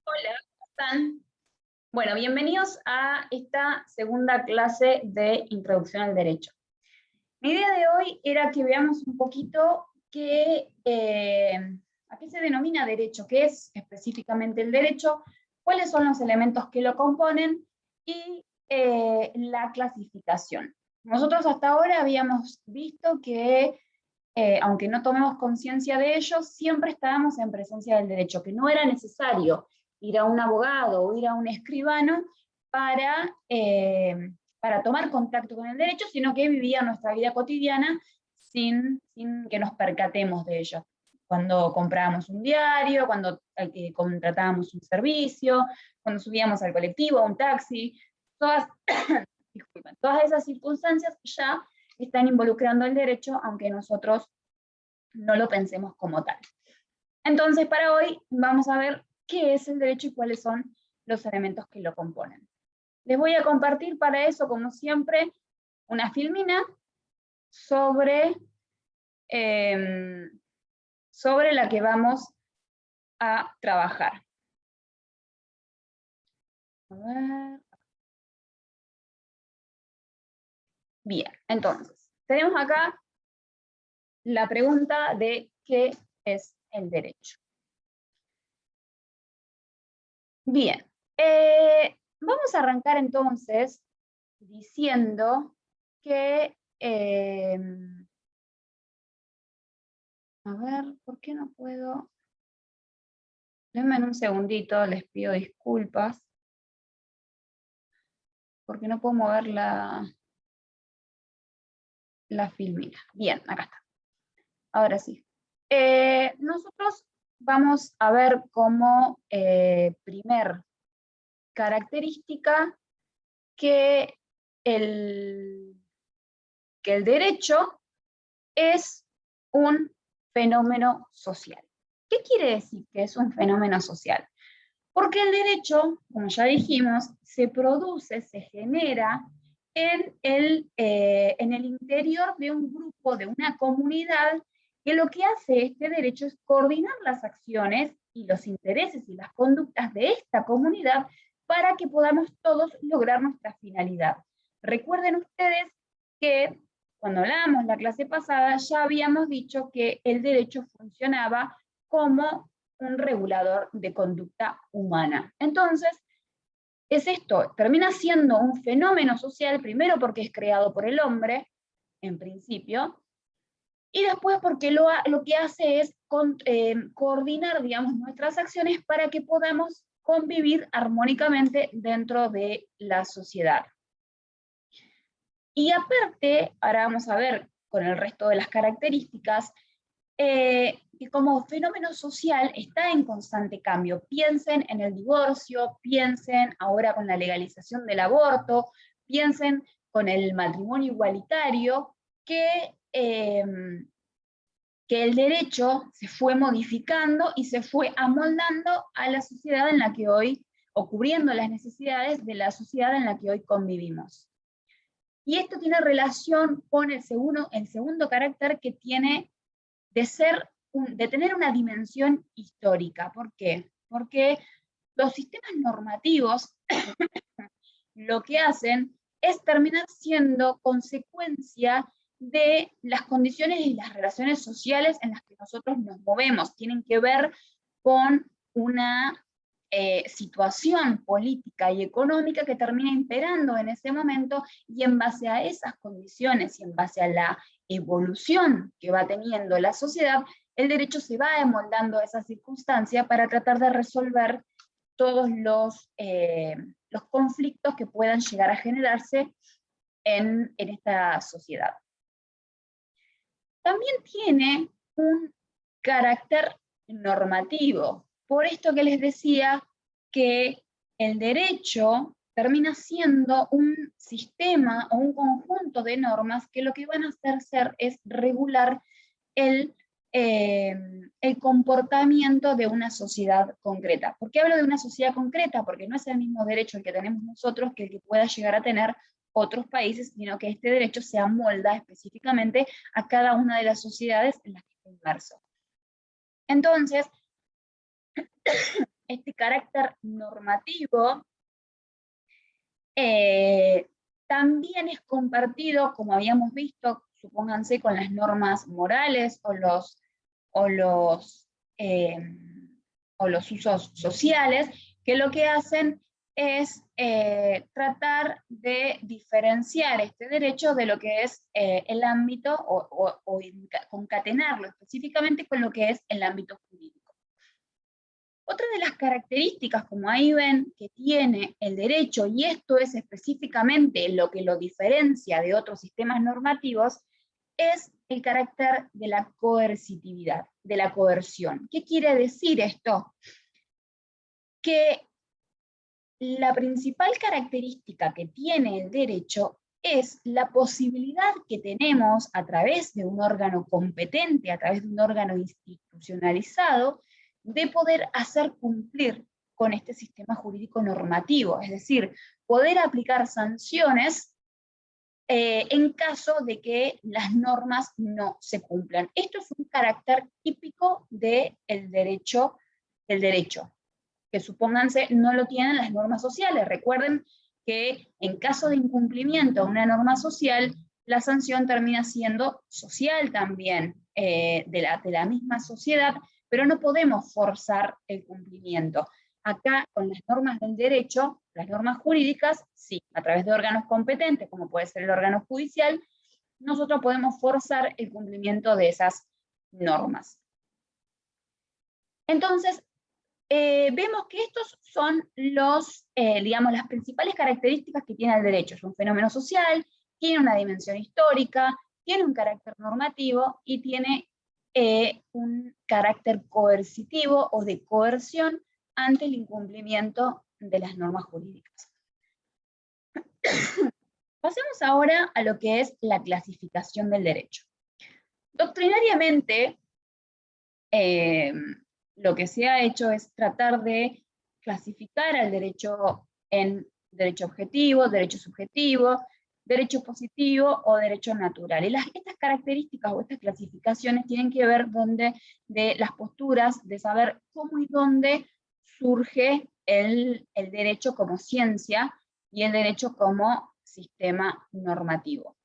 Hola, ¿cómo están? Bueno, bienvenidos a esta segunda clase de Introducción al Derecho. Mi idea de hoy era que veamos un poquito a qué se denomina derecho, qué es específicamente el derecho, cuáles son los elementos que lo componen y la clasificación. Nosotros hasta ahora habíamos visto que, aunque no tomemos conciencia de ello, siempre estábamos en presencia del derecho, que no era necesario ir a un abogado o ir a un escribano para tomar contacto con el derecho, sino que vivía nuestra vida cotidiana sin que nos percatemos de ello. Cuando comprábamos un diario, cuando contratábamos un servicio, cuando subíamos al colectivo, a un taxi, disculpen, todas esas circunstancias ya están involucrando el derecho, aunque nosotros no lo pensemos como tal. Entonces, para hoy vamos a ver qué es el derecho y cuáles son los elementos que lo componen. Les voy a compartir para eso, como siempre, una filmina sobre la que vamos a trabajar. A ver. Bien, entonces, tenemos acá la pregunta de qué es el derecho. Bien, vamos a arrancar entonces diciendo que, a ver, ¿por qué no puedo? Denme un segundito, les pido disculpas, porque no puedo mover la filmina. Bien, acá está. Ahora sí. Nosotros vamos a ver como primer característica que el derecho es un fenómeno social. ¿Qué quiere decir que es un fenómeno social? Porque el derecho, como ya dijimos, se produce, se genera en el interior de un grupo, de una comunidad, que lo que hace este derecho es coordinar las acciones y los intereses y las conductas de esta comunidad para que podamos todos lograr nuestra finalidad. Recuerden ustedes que cuando hablábamos la clase pasada ya habíamos dicho que el derecho funcionaba como un regulador de conducta humana. Entonces, es esto, termina siendo un fenómeno social, primero porque es creado por el hombre, en principio, y después porque lo que hace es coordinar, digamos, nuestras acciones para que podamos convivir armónicamente dentro de la sociedad. Y aparte, ahora vamos a ver con el resto de las características, que como fenómeno social está en constante cambio. Piensen en el divorcio, piensen ahora con la legalización del aborto, piensen con el matrimonio igualitario, que el derecho se fue modificando y se fue amoldando a la sociedad en la que hoy, o cubriendo las necesidades de la sociedad en la que hoy convivimos. Y esto tiene relación con el segundo carácter que tiene de tener una dimensión histórica. ¿Por qué? Porque los sistemas normativos lo que hacen es terminar siendo consecuencia de las condiciones y las relaciones sociales en las que nosotros nos movemos. Tienen que ver con una situación política y económica que termina imperando en ese momento, y en base a esas condiciones y en base a la evolución que va teniendo la sociedad, el derecho se va amoldando a esa circunstancia para tratar de resolver todos los conflictos que puedan llegar a generarse en esta sociedad. También tiene un carácter normativo, por esto que les decía que el derecho termina siendo un sistema o un conjunto de normas que lo que van a hacer es regular el comportamiento de una sociedad concreta. ¿Por qué hablo de una sociedad concreta? Porque no es el mismo derecho el que tenemos nosotros que el que pueda llegar a tener otros países, sino que este derecho se amolda específicamente a cada una de las sociedades en las que está inmerso. Entonces, este carácter normativo también es compartido, como habíamos visto, supónganse, con las normas morales o los usos sociales, que lo que hacen es tratar de diferenciar este derecho de lo que es el ámbito, o concatenarlo específicamente con lo que es el ámbito jurídico. Otra de las características, como ahí ven, que tiene el derecho, y esto es específicamente lo que lo diferencia de otros sistemas normativos, es el carácter de la coercitividad, de la coerción. ¿Qué quiere decir esto? Que la principal característica que tiene el derecho es la posibilidad que tenemos a través de un órgano competente, a través de un órgano institucionalizado, de poder hacer cumplir con este sistema jurídico normativo, es decir, poder aplicar sanciones en caso de que las normas no se cumplan. Esto es un carácter típico del derecho, que supónganse no lo tienen las normas sociales. Recuerden que en caso de incumplimiento a una norma social, la sanción termina siendo social también, de la misma sociedad, pero no podemos forzar el cumplimiento. Acá, con las normas del derecho, las normas jurídicas, sí, a través de órganos competentes, como puede ser el órgano judicial, nosotros podemos forzar el cumplimiento de esas normas. Entonces, vemos que estos son digamos, las principales características que tiene el derecho. Es un fenómeno social, tiene una dimensión histórica, tiene un carácter normativo y tiene un carácter coercitivo o de coerción ante el incumplimiento de las normas jurídicas. Pasemos ahora a lo que es la clasificación del derecho. Doctrinariamente, lo que se ha hecho es tratar de clasificar al derecho en derecho objetivo, derecho subjetivo, derecho positivo o derecho natural. Y estas características o estas clasificaciones tienen que ver de las posturas, de saber cómo y dónde surge el derecho como ciencia y el derecho como sistema normativo.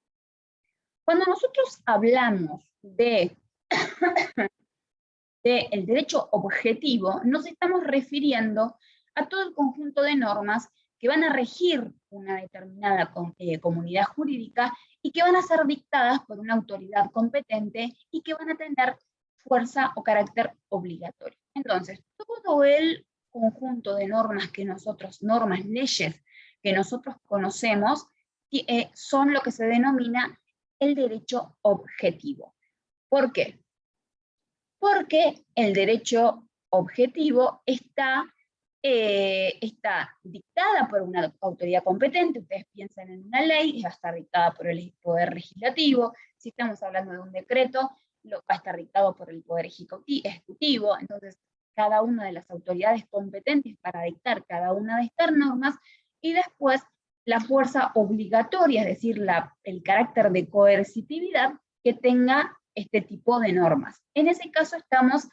Cuando nosotros hablamos del derecho objetivo, nos estamos refiriendo a todo el conjunto de normas que van a regir una determinada comunidad jurídica y que van a ser dictadas por una autoridad competente y que van a tener fuerza o carácter obligatorio. Entonces, todo el conjunto de normas leyes que nosotros conocemos, son lo que se denomina el derecho objetivo. ¿Por qué? Porque el derecho objetivo está dictada por una autoridad competente. Ustedes piensan en una ley, va a estar dictada por el Poder Legislativo. Si estamos hablando de un decreto, va a estar dictado por el Poder Ejecutivo. Entonces, cada una de las autoridades competentes para dictar cada una de estas normas, y después la fuerza obligatoria, es decir, el carácter de coercitividad que tenga este tipo de normas. En ese caso estamos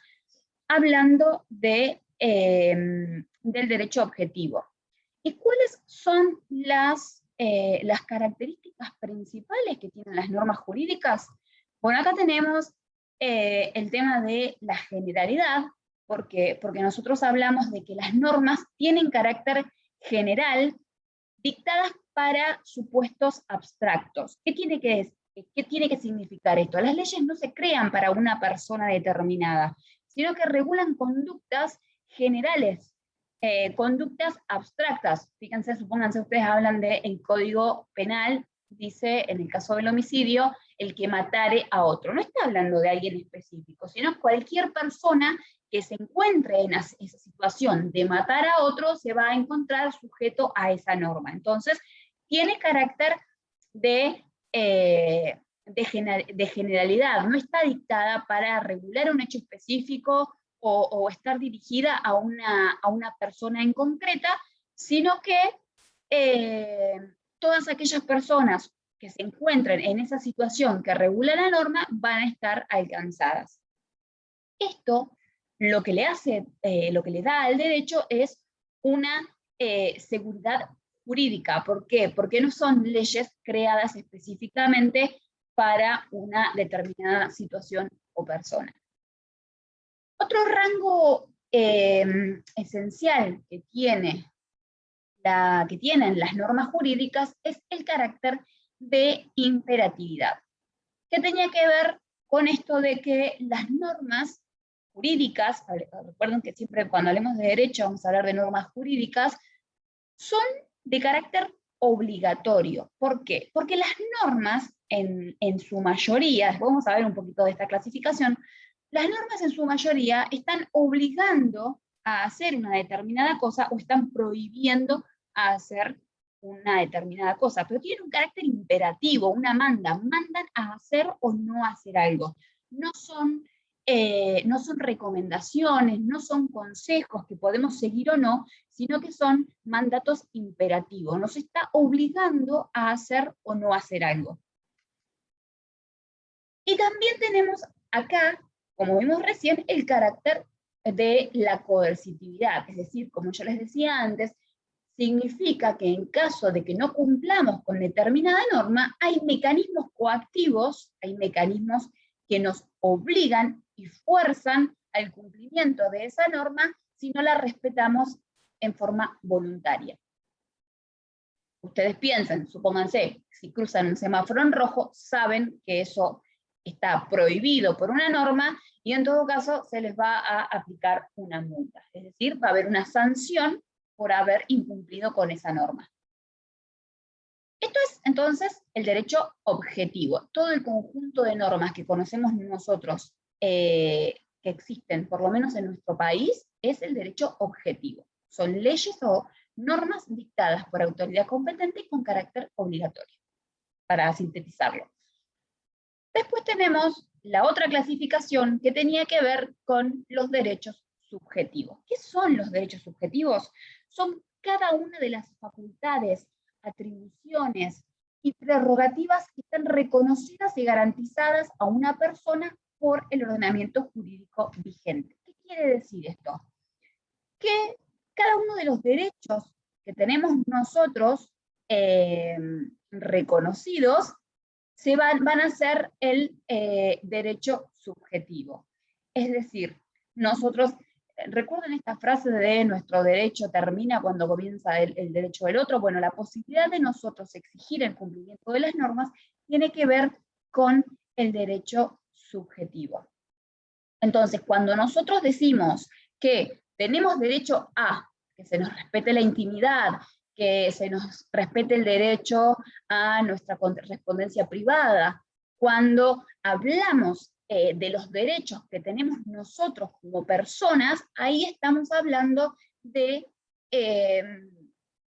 hablando del derecho objetivo. ¿Y cuáles son las características principales que tienen las normas jurídicas? Bueno, acá tenemos el tema de la generalidad, porque nosotros hablamos de que las normas tienen carácter general, dictadas para supuestos abstractos. ¿Qué tiene que significar esto? Las leyes no se crean para una persona determinada, sino que regulan conductas generales, conductas abstractas. Fíjense, supónganse, ustedes hablan del Código Penal, dice, en el caso del homicidio, el que matare a otro. No está hablando de alguien específico, sino cualquier persona que se encuentre en esa situación de matar a otro se va a encontrar sujeto a esa norma. Entonces, tiene carácter de generalidad, no está dictada para regular un hecho específico o estar dirigida a una persona en concreta, sino que todas aquellas personas que se encuentren en esa situación que regula la norma van a estar alcanzadas. Esto lo que lo que le da al derecho es una seguridad jurídica. ¿Por qué? Porque no son leyes creadas específicamente para una determinada situación o persona. Otro rango esencial que tienen las normas jurídicas es el carácter de imperatividad, que tenía que ver con esto de que las normas jurídicas, recuerden que siempre cuando hablemos de derecho vamos a hablar de normas jurídicas, son de carácter obligatorio. ¿Por qué? Porque las normas, en su mayoría, vamos a ver un poquito de esta clasificación, las normas en su mayoría están obligando a hacer una determinada cosa o están prohibiendo a hacer una determinada cosa, pero tienen un carácter imperativo, mandan a hacer o no hacer algo. No son recomendaciones, no son consejos que podemos seguir o no, sino que son mandatos imperativos. Nos está obligando a hacer o no hacer algo. Y también tenemos acá, como vimos recién, el carácter de la coercitividad, es decir, como yo les decía antes, significa que en caso de que no cumplamos con determinada norma, hay mecanismos coactivos, hay mecanismos que nos obligan y fuerzan al cumplimiento de esa norma si no la respetamos en forma voluntaria. Ustedes piensen, supónganse, si cruzan un semáforo en rojo, saben que eso está prohibido por una norma y en todo caso se les va a aplicar una multa. Es decir, va a haber una sanción por haber incumplido con esa norma. Esto es entonces el derecho objetivo. Todo el conjunto de normas que conocemos nosotros que existen, por lo menos en nuestro país, es el derecho objetivo. Son leyes o normas dictadas por autoridad competente y con carácter obligatorio, para sintetizarlo. Después tenemos la otra clasificación que tenía que ver con los derechos subjetivos. ¿Qué son los derechos subjetivos? Son cada una de las facultades, atribuciones y prerrogativas que están reconocidas y garantizadas a una persona por el ordenamiento jurídico vigente. ¿Qué quiere decir esto? Que cada uno de los derechos que tenemos nosotros reconocidos van a ser el derecho subjetivo. Es decir, nosotros, recuerden esta frase de nuestro derecho termina cuando comienza el derecho del otro. Bueno, la posibilidad de nosotros exigir el cumplimiento de las normas tiene que ver con el derecho subjetivo. Entonces, cuando nosotros decimos que tenemos derecho a que se nos respete la intimidad, que se nos respete el derecho a nuestra correspondencia privada, cuando hablamos de los derechos que tenemos nosotros como personas, ahí estamos hablando de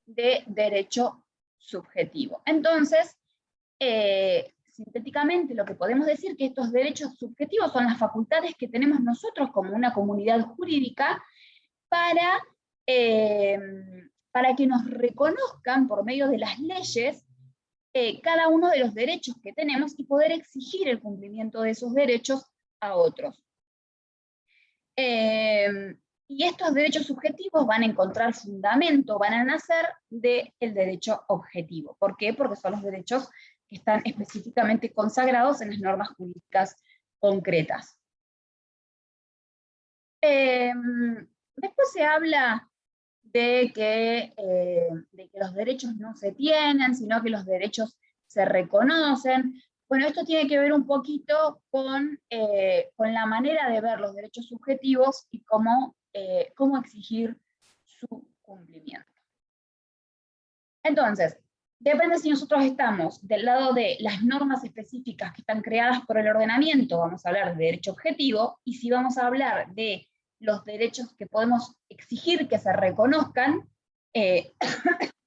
derecho subjetivo. Entonces, sintéticamente lo que podemos decir es que estos derechos subjetivos son las facultades que tenemos nosotros como una comunidad jurídica para que nos reconozcan por medio de las leyes cada uno de los derechos que tenemos y poder exigir el cumplimiento de esos derechos a otros. Y estos derechos subjetivos van a encontrar fundamento, van a nacer del derecho objetivo. ¿Por qué? Porque son los derechos que están específicamente consagrados en las normas jurídicas concretas. Después se habla de que los derechos no se tienen, sino que los derechos se reconocen. Bueno, esto tiene que ver un poquito con la manera de ver los derechos subjetivos y cómo exigir su cumplimiento. Entonces, depende si nosotros estamos del lado de las normas específicas que están creadas por el ordenamiento, vamos a hablar de derecho objetivo, y si vamos a hablar de los derechos que podemos exigir que se reconozcan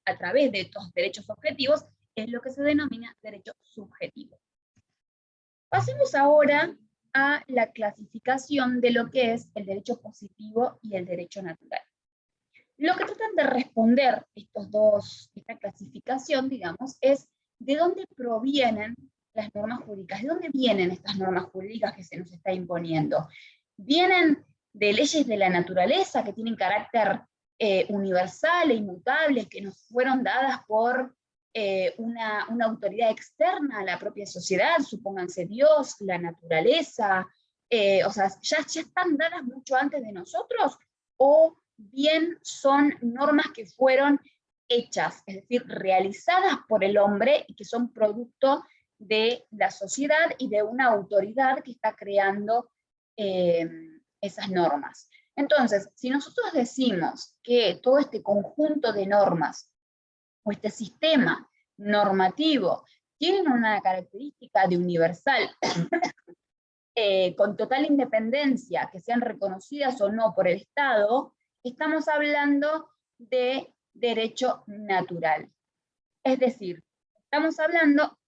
a través de estos derechos objetivos, es lo que se denomina derecho subjetivo. Pasemos ahora a la clasificación de lo que es el derecho positivo y el derecho natural. Lo que tratan de responder esta clasificación, digamos, es de dónde provienen las normas jurídicas, de dónde vienen estas normas jurídicas que se nos está imponiendo. ¿Vienen de leyes de la naturaleza que tienen carácter universal e inmutable, que nos fueron dadas por una autoridad externa a la propia sociedad, supónganse Dios, la naturaleza, o sea, ya están dadas mucho antes de nosotros, o bien son normas que fueron hechas, es decir, realizadas por el hombre y que son producto de la sociedad y de una autoridad que está creando esas normas. Entonces, si nosotros decimos que todo este conjunto de normas o este sistema normativo tiene una característica de universal, con total independencia, que sean reconocidas o no por el Estado, estamos hablando de derecho natural. Es decir, estamos hablando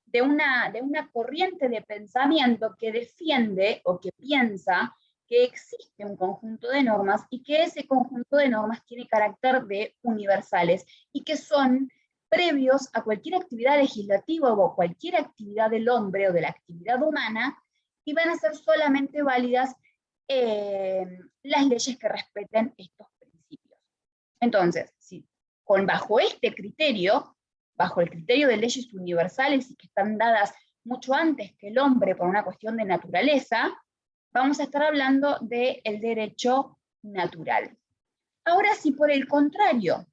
de una corriente de pensamiento que defiende o que piensa que existe un conjunto de normas y que ese conjunto de normas tiene carácter de universales y que son previos a cualquier actividad legislativa o cualquier actividad del hombre o de la actividad humana, y van a ser solamente válidas las leyes que respeten estos principios. Entonces, si bajo este criterio, bajo el criterio de leyes universales y que están dadas mucho antes que el hombre por una cuestión de naturaleza, vamos a estar hablando del derecho natural. Ahora, si por el contrario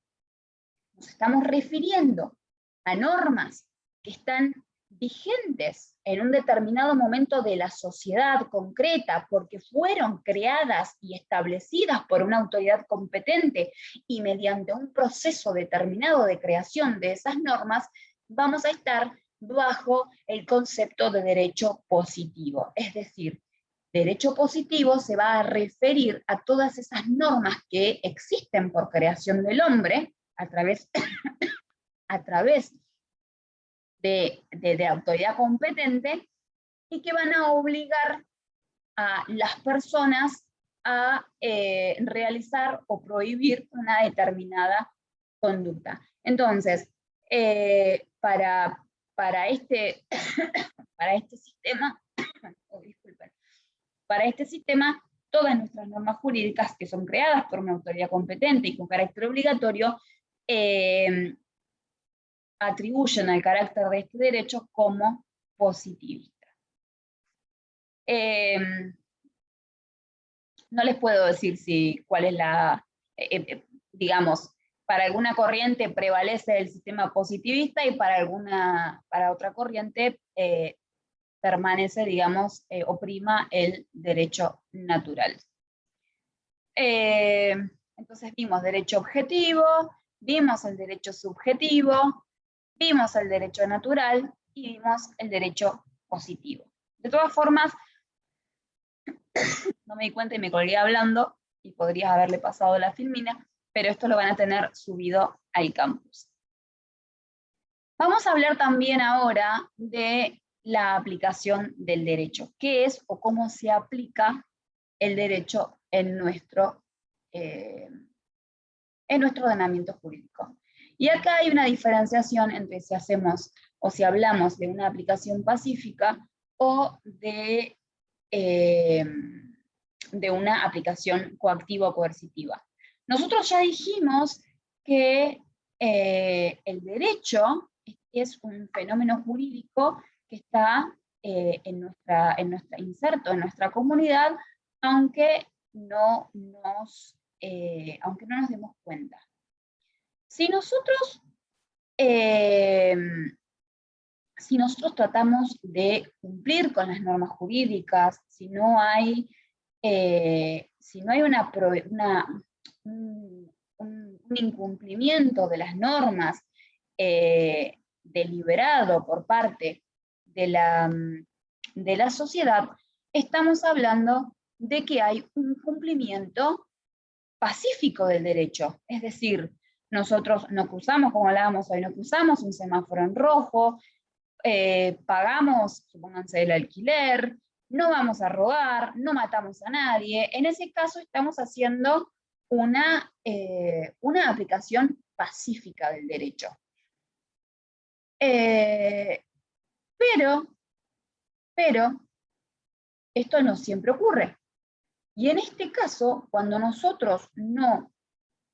nos estamos refiriendo a normas que están vigentes en un determinado momento de la sociedad concreta porque fueron creadas y establecidas por una autoridad competente y mediante un proceso determinado de creación de esas normas, vamos a estar bajo el concepto de derecho positivo. Es decir, derecho positivo se va a referir a todas esas normas que existen por creación del hombre a través de autoridad competente y que van a obligar a las personas a realizar o prohibir una determinada conducta. Entonces, para este sistema, oh, disculpen, para este sistema, todas nuestras normas jurídicas que son creadas por una autoridad competente y con carácter obligatorio, atribuyen al carácter de este derecho como positivista. No les puedo decir cuál es la, digamos, para alguna corriente prevalece el sistema positivista y para otra corriente permanece, digamos, o prima el derecho natural. Entonces vimos derecho objetivo, vimos el derecho subjetivo, vimos el derecho natural y vimos el derecho positivo. De todas formas, no me di cuenta y me colgué hablando y podría haberle pasado la filmina, pero esto lo van a tener subido al campus. Vamos a hablar también ahora de la aplicación del derecho. ¿Qué es o cómo se aplica el derecho en nuestro ordenamiento jurídico? Y acá hay una diferenciación entre si hacemos o si hablamos de una aplicación pacífica o de una aplicación coactiva o coercitiva. Nosotros ya dijimos que el derecho es un fenómeno jurídico que está inserto en nuestra comunidad, aunque no nos demos cuenta. Si nosotros tratamos de cumplir con las normas jurídicas, si no hay un incumplimiento de las normas deliberado por parte de la sociedad, estamos hablando de que hay un cumplimiento pacífico del derecho. Es decir, nosotros no cruzamos, como hablábamos hoy, no cruzamos un semáforo en rojo, pagamos, supónganse, el alquiler, no vamos a robar, no matamos a nadie. En ese caso estamos haciendo una aplicación pacífica del derecho. Pero esto no siempre ocurre. Y en este caso, cuando nosotros no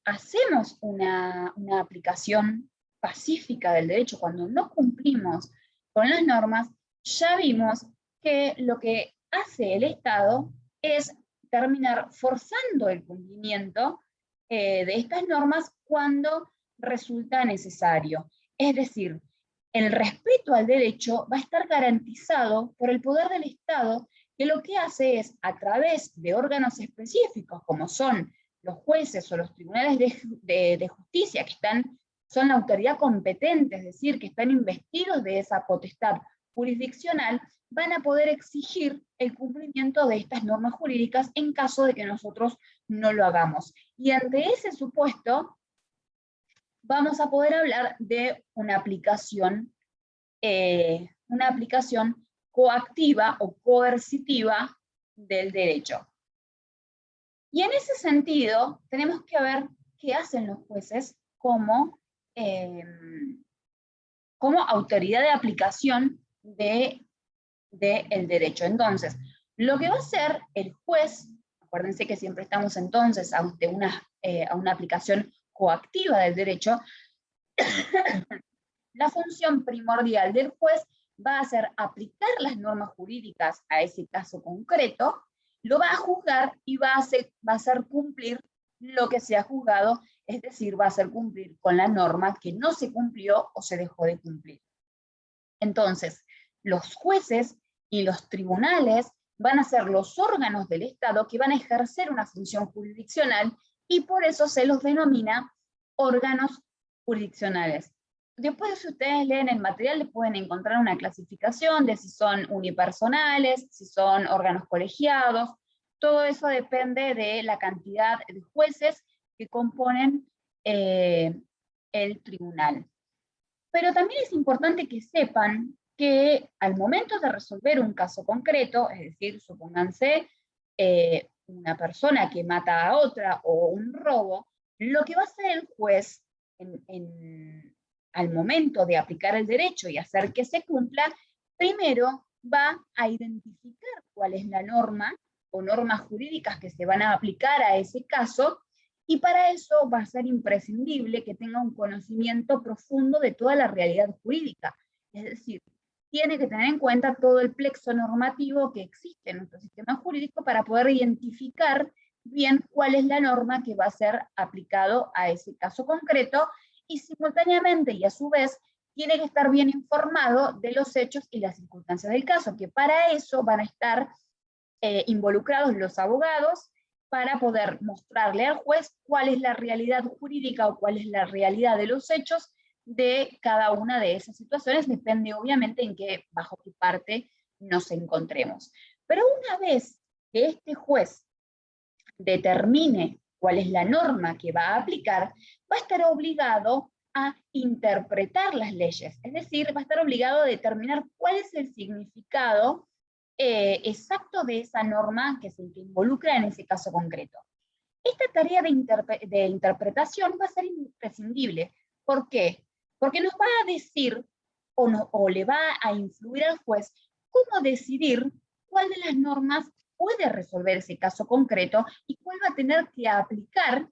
hacemos una aplicación pacífica del derecho, cuando no cumplimos con las normas, ya vimos que lo que hace el Estado es terminar forzando el cumplimiento de estas normas cuando resulta necesario. Es decir, el respeto al derecho va a estar garantizado por el poder del Estado, que lo que hace es, a través de órganos específicos, como son los jueces o los tribunales de justicia, que son la autoridad competente, es decir, que están investidos de esa potestad jurisdiccional, van a poder exigir el cumplimiento de estas normas jurídicas en caso de que nosotros no lo hagamos. Y ante ese supuesto, vamos a poder hablar de una aplicación coactiva o coercitiva del derecho. Y en ese sentido, tenemos que ver qué hacen los jueces como autoridad de aplicación del derecho. Entonces, lo que va a hacer el juez, acuérdense que siempre estamos entonces ante a una aplicación coactiva del derecho, la función primordial del juez va a ser aplicar las normas jurídicas a ese caso concreto, lo va a juzgar y va a hacer cumplir lo que se ha juzgado, es decir, va a hacer cumplir con la norma que no se cumplió o se dejó de cumplir. Entonces, los jueces y los tribunales van a ser los órganos del Estado que van a ejercer una función jurisdiccional y por eso se los denomina órganos jurisdiccionales. Después, si ustedes leen el material, les pueden encontrar una clasificación de si son unipersonales, si son órganos colegiados. Todo eso depende de la cantidad de jueces que componen el tribunal. Pero también es importante que sepan que al momento de resolver un caso concreto, es decir, supónganse una persona que mata a otra o un robo, lo que va a hacer el juez al momento de aplicar el derecho y hacer que se cumpla, primero va a identificar cuál es la norma o normas jurídicas que se van a aplicar a ese caso, y para eso va a ser imprescindible que tenga un conocimiento profundo de toda la realidad jurídica. Es decir, tiene que tener en cuenta todo el plexo normativo que existe en nuestro sistema jurídico para poder identificar bien cuál es la norma que va a ser aplicado a ese caso concreto, y simultáneamente y a su vez tiene que estar bien informado de los hechos y las circunstancias del caso, que para eso van a estar involucrados los abogados, para poder mostrarle al juez cuál es la realidad jurídica o cuál es la realidad de los hechos de cada una de esas situaciones, depende obviamente bajo qué parte nos encontremos. Pero una vez que este juez determine cuál es la norma que va a aplicar, va a estar obligado a interpretar las leyes, es decir, va a estar obligado a determinar cuál es el significado exacto de esa norma que se involucra en ese caso concreto. Esta tarea de interpretación va a ser imprescindible. ¿Por qué? Porque nos va a decir o le va a influir al juez cómo decidir cuál de las normas puede resolver ese caso concreto y cuál va a tener que aplicar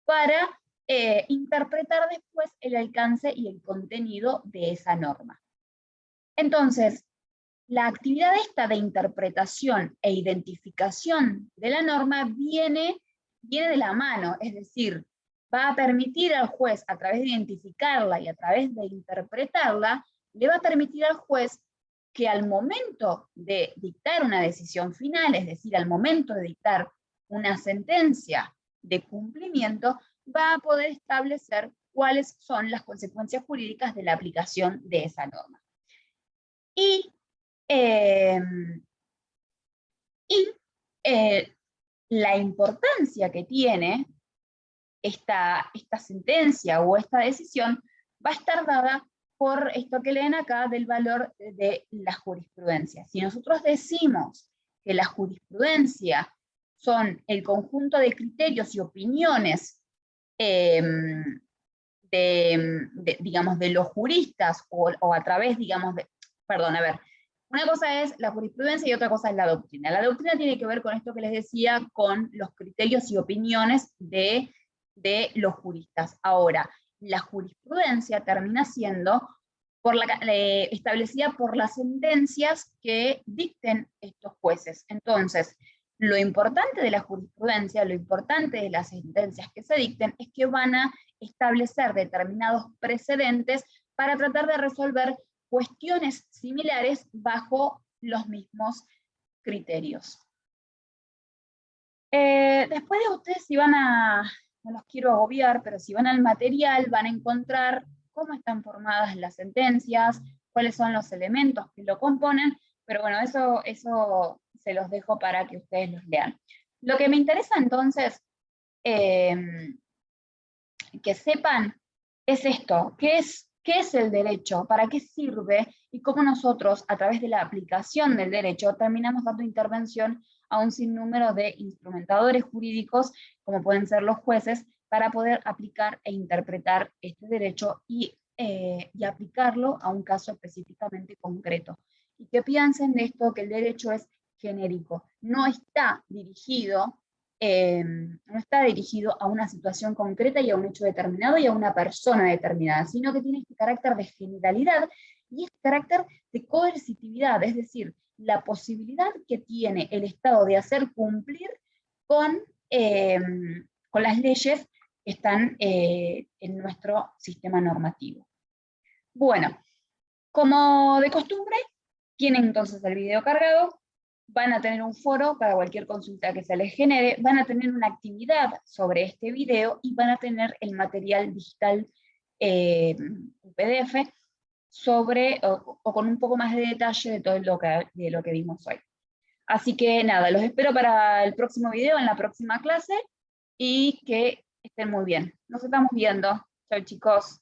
para interpretar después el alcance y el contenido de esa norma. Entonces, la actividad esta de interpretación e identificación de la norma viene de la mano, es decir, va a permitir al juez, a través de identificarla y a través de interpretarla, le va a permitir al juez que al momento de dictar una decisión final, es decir, al momento de dictar una sentencia de cumplimiento, va a poder establecer cuáles son las consecuencias jurídicas de la aplicación de esa norma. La importancia que tiene esta sentencia o esta decisión va a estar dada por esto que leen acá del valor de la jurisprudencia. Si nosotros decimos que la jurisprudencia son el conjunto de criterios y opiniones digamos, de los juristas, o a través, digamos, Una cosa es la jurisprudencia y otra cosa es la doctrina. La doctrina tiene que ver con esto que les decía, con los criterios y opiniones de los juristas. Ahora, la jurisprudencia termina siendo establecida por las sentencias que dicten estos jueces. Entonces, lo importante de la jurisprudencia, lo importante de las sentencias que se dicten, es que van a establecer determinados precedentes para tratar de resolver cuestiones similares bajo los mismos criterios. Después de ustedes, si van a, no los quiero agobiar, pero si van al material van a encontrar cómo están formadas las sentencias, cuáles son los elementos que lo componen, pero bueno, eso se los dejo para que ustedes los lean. Lo que me interesa entonces que sepan es esto, ¿qué es el derecho? ¿Para qué sirve? Y cómo nosotros, a través de la aplicación del derecho, terminamos dando intervención a un sinnúmero de instrumentadores jurídicos, como pueden ser los jueces, para poder aplicar e interpretar este derecho y aplicarlo a un caso específicamente concreto. Y que piensen de esto, que el derecho es genérico, no está dirigido a una situación concreta y a un hecho determinado y a una persona determinada, sino que tiene este carácter de generalidad y este carácter de coercitividad, es decir, la posibilidad que tiene el Estado de hacer cumplir con las leyes que están en nuestro sistema normativo. Bueno, como de costumbre, tienen entonces el video cargado, van a tener un foro para cualquier consulta que se les genere, van a tener una actividad sobre este video y van a tener el material digital PDF o con un poco más de detalle de todo lo que vimos hoy. Así que nada, los espero para el próximo video, en la próxima clase, y que estén muy bien. Nos estamos viendo. Chao, chicos.